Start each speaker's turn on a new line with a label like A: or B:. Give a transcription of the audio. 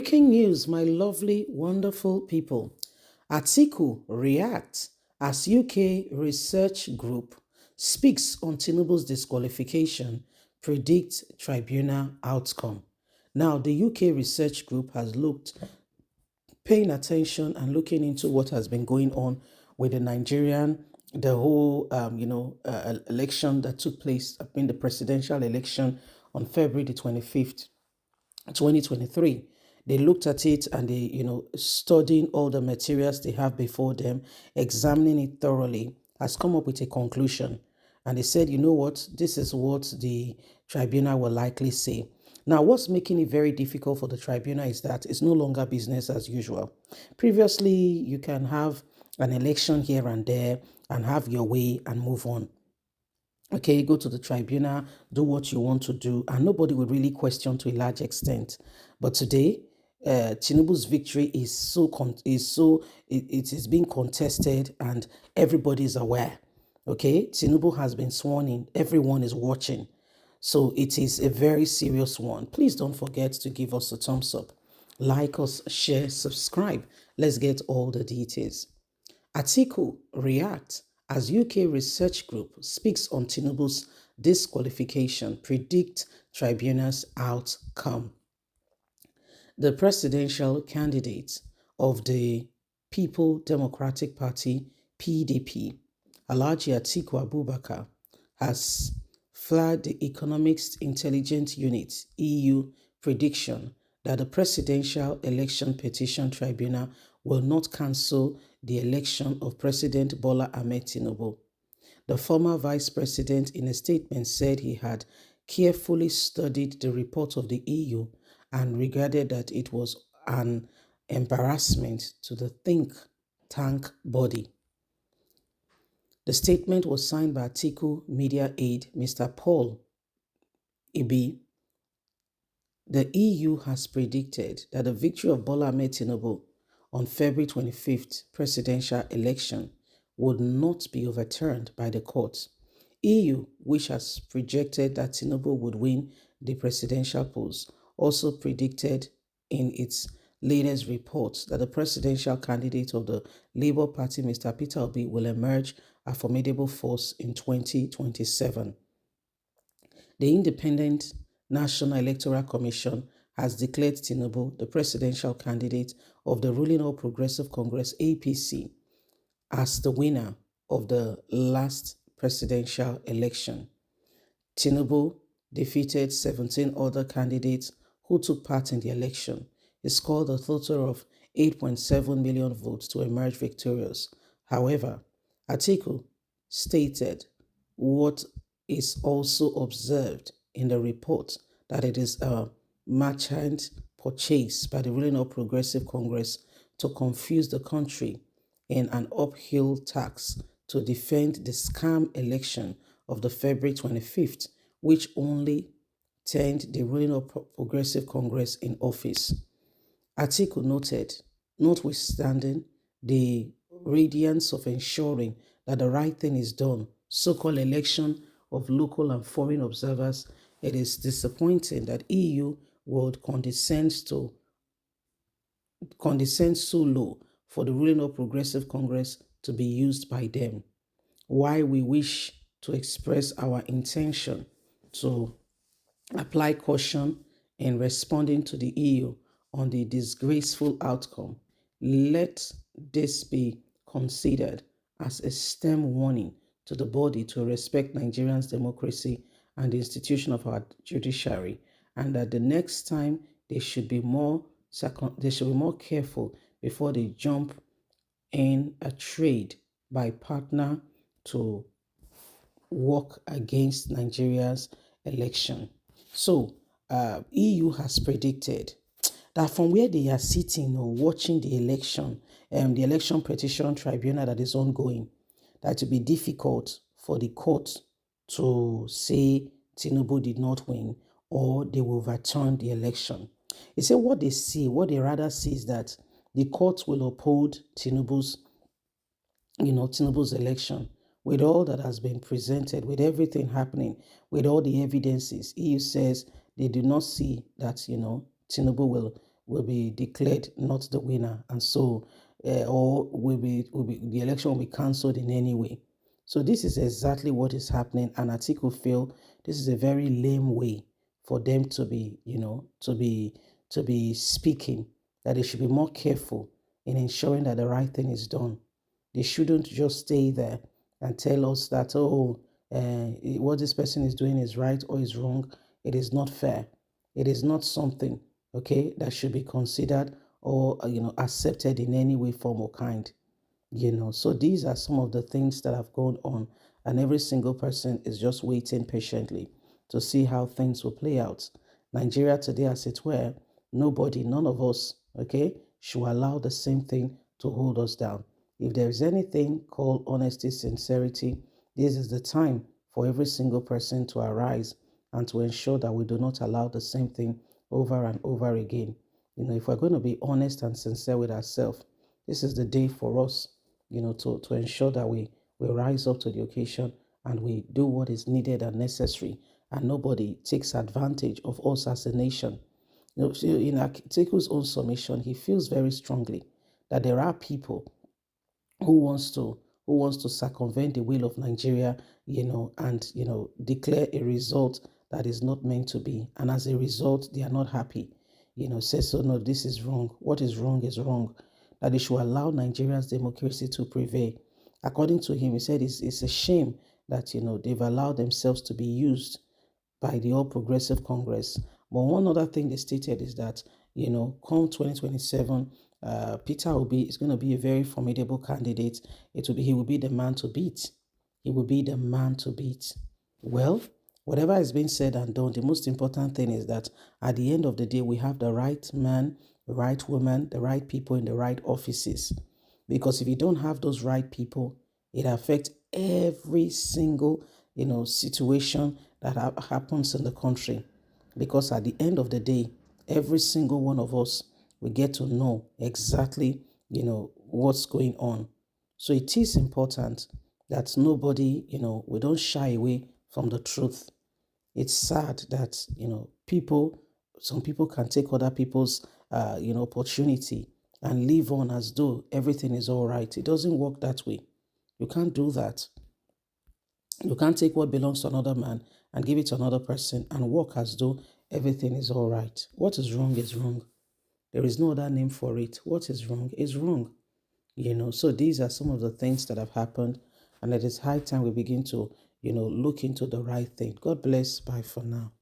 A: Breaking news, my lovely, wonderful people. Atiku reacts as UK research group speaks on Tinubu's disqualification, predicts tribunal outcome. Now, the UK research group has looked, paying attention and looking into what has been going on with the whole, election that took place, the presidential election on February the 25th. 2023. They looked at it and they, studying all the materials they have before them, examining it thoroughly, has come up with a conclusion. And they said, you know what, this is what the tribunal will likely say. Now, what's making it very difficult for the tribunal is that it's no longer business as usual. Previously, you can have an election here and there and have your way and move on. Okay, go to the tribunal, do what you want to do, and nobody will really question to a large extent. But today, Tinubu's victory is it is being contested, and everybody is aware. Okay, Tinubu has been sworn in. Everyone is watching, so it is a very serious one. Please don't forget to give us a thumbs up, like us, share, subscribe. Let's get all the details. Atiku reacts as UK research group speaks on Tinubu's disqualification, predict tribunal's outcome. The presidential candidate of the People Democratic Party, PDP, Alhaji Atiku Abubakar, has flagged the Economist Intelligence Unit, EU, prediction that the Presidential Election Petition Tribunal will not cancel the election of President Bola Ahmed Tinubu. The former vice president, in a statement, said he had carefully studied the report of the EU and regarded that it was an embarrassment to the think tank body. The statement was signed by Atiku media aide Mr. Paul Ibi. The EU has predicted that the victory of Bola Ahmed Tinubu on February 25th presidential election would not be overturned by the courts. EU, which has projected that Tinubu would win the presidential polls, also predicted in its latest report that the presidential candidate of the Labour Party, Mr. Peter Obi, will emerge a formidable force in 2027. The Independent National Electoral Commission has declared Tinubu the presidential candidate of the ruling All Progressive Congress APC as the winner of the last presidential election. Tinubu defeated 17 other candidates who took part in the election. He scored a total of 8.7 million votes to emerge victorious. However, Atiku stated what is also observed in the report, that it is a merchant purchase by the ruling All Progressive Congress to confuse the country in an uphill task to defend the scam election of the February 25th, which only turned the ruling All Progressive Congress in office. Atiku noted, notwithstanding the radiance of ensuring that the right thing is done, so-called election of local and foreign observers, it is disappointing that EU would condescend so low for the ruling of Progressive Congress to be used by them. Why we wish to express our intention to apply caution in responding to the EU on the disgraceful outcome. Let this be considered as a stern warning to the body to respect Nigerians' democracy and the institution of our judiciary, and that the next time they should be more careful before they jump in a trade by partner to work against Nigeria's election. So, EU has predicted that from where they are sitting or watching the election petition tribunal that is ongoing, that it will be difficult for the court to say Tinubu did not win or they will overturn the election. They say what they rather see is that the court will uphold Tinubu's election with all that has been presented, with everything happening, with all the evidences. EU says they do not see that, Tinubu will will be declared not the winner, and so or will be the election will be cancelled in any way. So this is exactly what is happening, and Atiku feel this is a very lame way for them to be, to be speaking, that they should be more careful in ensuring that the right thing is done. They shouldn't just stay there and tell us that, oh, what this person is doing is right or is wrong. It is not fair. It is not something, okay, that should be considered or, accepted in any way, form, or kind. So these are some of the things that have gone on, and every single person is just waiting patiently to see how things will play out. Nigeria today, as it were, nobody, none of us, okay, should allow the same thing to hold us down. If there is anything called honesty, sincerity, this is the time for every single person to arise and to ensure that we do not allow the same thing over and over again. If we're going to be honest and sincere with ourselves, this is the day for us, to ensure that we rise up to the occasion and we do what is needed and necessary, and nobody takes advantage of us as a nation. So in Atiku's own summation, he feels very strongly that there are people who wants to circumvent the will of Nigeria, and declare a result that is not meant to be, and as a result, they are not happy. Says so. No, this is wrong. What is wrong is wrong. That they should allow Nigeria's democracy to prevail. According to him, he said it's a shame that they've allowed themselves to be used by the All Progressive Congress. But one other thing they stated is that, come 2027, Peter Obi is going to be a very formidable candidate. He will be the man to beat. He will be the man to beat. Well, whatever is being said and done, the most important thing is that at the end of the day, we have the right man, the right woman, the right people in the right offices. Because if you don't have those right people, it affects every single, situation that happens in the country. Because at the end of the day, every single one of us, we get to know exactly, what's going on. So it is important that nobody, we don't shy away from the truth. It's sad that, some people can take other people's, opportunity and live on as though everything is all right. It doesn't work that way. You can't do that. You can't take what belongs to another man and give it to another person and walk as though everything is all right. What is wrong is wrong. There is no other name for it. What is wrong is wrong. So these are some of the things that have happened, and it is high time we begin to, look into the right thing. God bless. Bye for now.